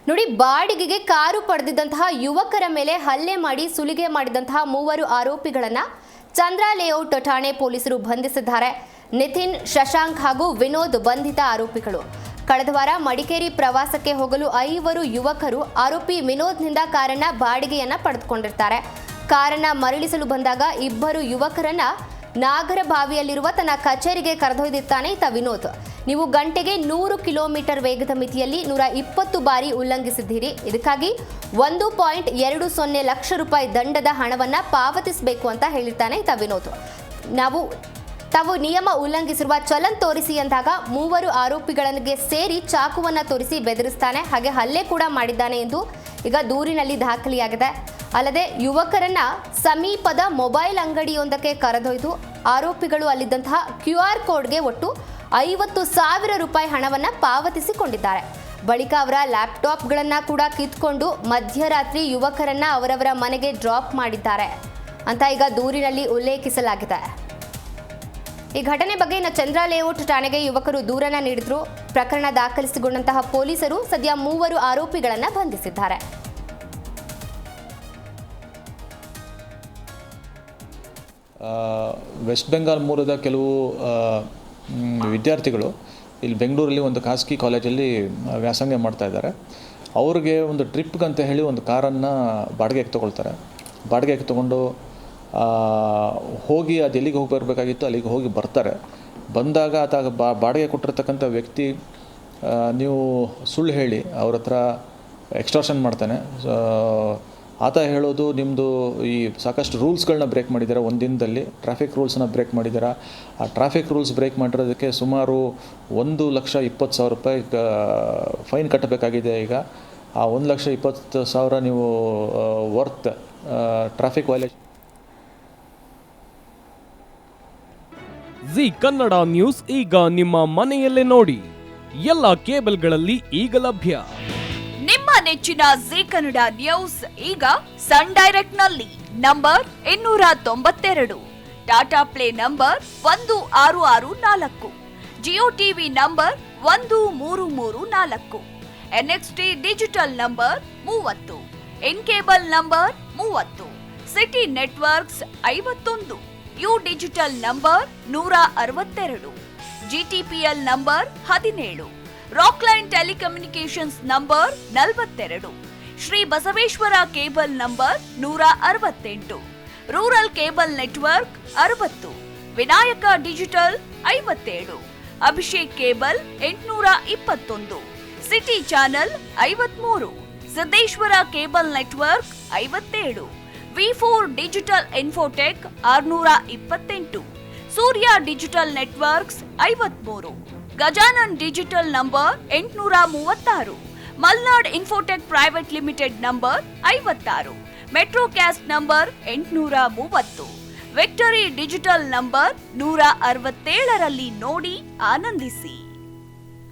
ನೋಡಿ, ಬಾಡಿಗೆಗೆ ಕಾರು ಪಡೆದಿದ್ದಂತಹ ಯುವಕರ ಮೇಲೆ ಹಲ್ಲೆ ಮಾಡಿ ಸುಲಿಗೆ ಮಾಡಿದಂತಹ 3 ಆರೋಪಿಗಳನ್ನ ಚಂದ್ರ ಲೇಔಟ್ ಠಾಣೆ ಪೊಲೀಸರು ಬಂಧಿಸಿದ್ದಾರೆ. ನಿತಿನ್, ಶಶಾಂಕ್ ಹಾಗೂ ವಿನೋದ್ ಬಂಧಿತ ಆರೋಪಿಗಳು. ಕಳೆದ ವಾರ ಮಡಿಕೇರಿ ಪ್ರವಾಸಕ್ಕೆ ಹೋಗಲು 5 ಯುವಕರು ಆರೋಪಿ ವಿನೋದ್ನಿಂದ ಕಾರನ್ನ ಬಾಡಿಗೆಯನ್ನ ಪಡೆದುಕೊಂಡಿರ್ತಾರೆ. ಕಾರನ್ನ ಮರಳಿಸಲು ಬಂದಾಗ 2 ಯುವಕರನ್ನ ನಾಗರಬಾವಿಯಲ್ಲಿರುವ ತನ್ನ ಕಚೇರಿಗೆ ಕರೆದೊಯ್ದಿದ್ದಾನೆ ಈತ ವಿನೋದ್. ನೀವು ಗಂಟೆಗೆ 100 ಕಿಲೋಮೀಟರ್ ವೇಗದ ಮಿತಿಯಲ್ಲಿ 120 ಬಾರಿ ಉಲ್ಲಂಘಿಸಿದ್ದೀರಿ. ಇದಕ್ಕಾಗಿ 1.20 ಲಕ್ಷ ರೂಪಾಯಿ ದಂಡದ ಹಣವನ್ನ ಪಾವತಿಸಬೇಕು ಅಂತ ಹೇಳಿರ್ತಾನೆ ಈತ ವಿನೋದ್. ತಾವು ನಿಯಮ ಉಲ್ಲಂಘಿಸಿರುವ ಚಲನ್ ತೋರಿಸಿ ಅಂದಾಗ 3 ಆರೋಪಿಗಳಿಗೆ ಸೇರಿ ಚಾಕುವನ್ನ ತೋರಿಸಿ ಬೆದರಿಸ್ತಾನೆ. ಹಾಗೆ ಹಲ್ಲೆ ಕೂಡ ಮಾಡಿದ್ದಾನೆ ಎಂದು ಈಗ ದೂರಿನಲ್ಲಿ ದಾಖಲೆಯಾಗಿದೆ. ಅಲ್ಲದೆ ಯುವಕರನ್ನ ಸಮೀಪದ ಮೊಬೈಲ್ ಅಂಗಡಿಯೊಂದಕ್ಕೆ ಕರೆದೊಯ್ದು ಆರೋಪಿಗಳು ಅಲ್ಲಿದ್ದಂತಹ QR ಕೋಡ್ಗೆ ಒಟ್ಟು 50,000 ರೂಪಾಯಿ ಹಣವನ್ನ ಪಾವತಿಸಿಕೊಂಡಿದ್ದಾರೆ. ಬಳಿಕ ಅವರ ಲ್ಯಾಪ್ಟಾಪ್ಗಳನ್ನ ಕೂಡ ಕಿತ್ಕೊಂಡು ಮಧ್ಯರಾತ್ರಿ ಯುವಕರನ್ನ ಅವರವರ ಮನೆಗೆ ಡ್ರಾಪ್ ಮಾಡಿದ್ದಾರೆ ಅಂತ ಈಗ ದೂರಿನಲ್ಲಿ ಉಲ್ಲೇಖಿಸಲಾಗಿದೆ. ಈ ಘಟನೆ ಬಗ್ಗೆ ಚಂದ್ರ ಲೇಔಟ್ ಠಾಣೆಗೆ ಯುವಕರು ದೂರನ್ನ ನೀಡಿದ್ರು. ಪ್ರಕರಣ ದಾಖಲಿಸಿಕೊಂಡಂತಹ ಪೊಲೀಸರು ಸದ್ಯ 3 ಆರೋಪಿಗಳನ್ನ ಬಂಧಿಸಿದ್ದಾರೆ. ವೆಸ್ಟ್ ಬೆಂಗಾಲ್ ಮೂಲದ ಕೆಲವು ವಿದ್ಯಾರ್ಥಿಗಳು ಇಲ್ಲಿ ಬೆಂಗಳೂರಲ್ಲಿ ಒಂದು ಖಾಸಗಿ ಕಾಲೇಜಲ್ಲಿ ವ್ಯಾಸಂಗ ಮಾಡ್ತಾ ಇದ್ದಾರೆ. ಅವ್ರಿಗೆ ಒಂದು ಟ್ರಿಪ್ಗಂತ ಹೇಳಿ ಒಂದು ಕಾರನ್ನು ಬಾಡಿಗೆಗೆ ತೊಗೊಳ್ತಾರೆ. ಬಾಡಿಗೆಗೆ ತೊಗೊಂಡು ಹೋಗಿ ಅದು ಎಲ್ಲಿಗೆ ಹೋಗಿ ಬರಬೇಕಾಗಿತ್ತು ಅಲ್ಲಿಗೆ ಹೋಗಿ ಬರ್ತಾರೆ. ಬಂದಾಗ ಆತ ಬಾಡಿಗೆ ಕೊಟ್ಟಿರ್ತಕ್ಕಂಥ ವ್ಯಕ್ತಿ ನೀವು ಸುಳ್ಳು ಹೇಳಿ ಅವ್ರ ಹತ್ರ ಎಕ್ಸ್ಟಾರ್ಷನ್ ಮಾಡ್ತಾನೆ. ಆತ ಹೇಳೋದು ನಿಮ್ಮದು ಈ ಸಾಕಷ್ಟು ರೂಲ್ಸ್ಗಳನ್ನ ಬ್ರೇಕ್ ಮಾಡಿದ್ದೀರಾ, ಒಂದು ದಿನದಲ್ಲಿ ಟ್ರಾಫಿಕ್ ರೂಲ್ಸನ್ನ ಬ್ರೇಕ್ ಮಾಡಿದ್ದೀರಾ. ಆ ಟ್ರಾಫಿಕ್ ರೂಲ್ಸ್ ಬ್ರೇಕ್ ಮಾಡಿರೋದಕ್ಕೆ ಸುಮಾರು 1,20,000 ರೂಪಾಯಿ ಫೈನ್ ಕಟ್ಟಬೇಕಾಗಿದೆ. ಈಗ ಆ 1,20,000 ನೀವು worth traffic violation. G Kannada news ಈಗ ನಿಮ್ಮ ಮನೆಯಲ್ಲೇ ನೋಡಿ. ಎಲ್ಲ ಕೇಬಲ್ಗಳಲ್ಲಿ ಈಗ ಲಭ್ಯ. ನಿಮ್ಮ ನೆಚ್ಚಿನ ಜಿ ಕನ್ನಡ ನ್ಯೂಸ್ ಈಗ ಸನ್ ಡೈರೆಕ್ಟ್ ನಲ್ಲಿ number 292, Tata play number 1664, Jio TV number 1334, NXT digital number 30, in cable number 30, city networks 51, U digital number 162, GTPL number 17, Rockline telecommunications number 42, Shri Basaveshwara cable number 168, rural cable network 60, Vinayaka digital 57, Abhishek cable 821, city channel 53, Siddeshwara cable network 57, V4 digital Infotech 628, Surya digital networks 53, Gajanan digital number 836, Malnad infotech private limited number 56, Metrocast number 830, victory digital number 167ರಲ್ಲಿ ನೋಡಿ ಆನಂದಿಸಿ.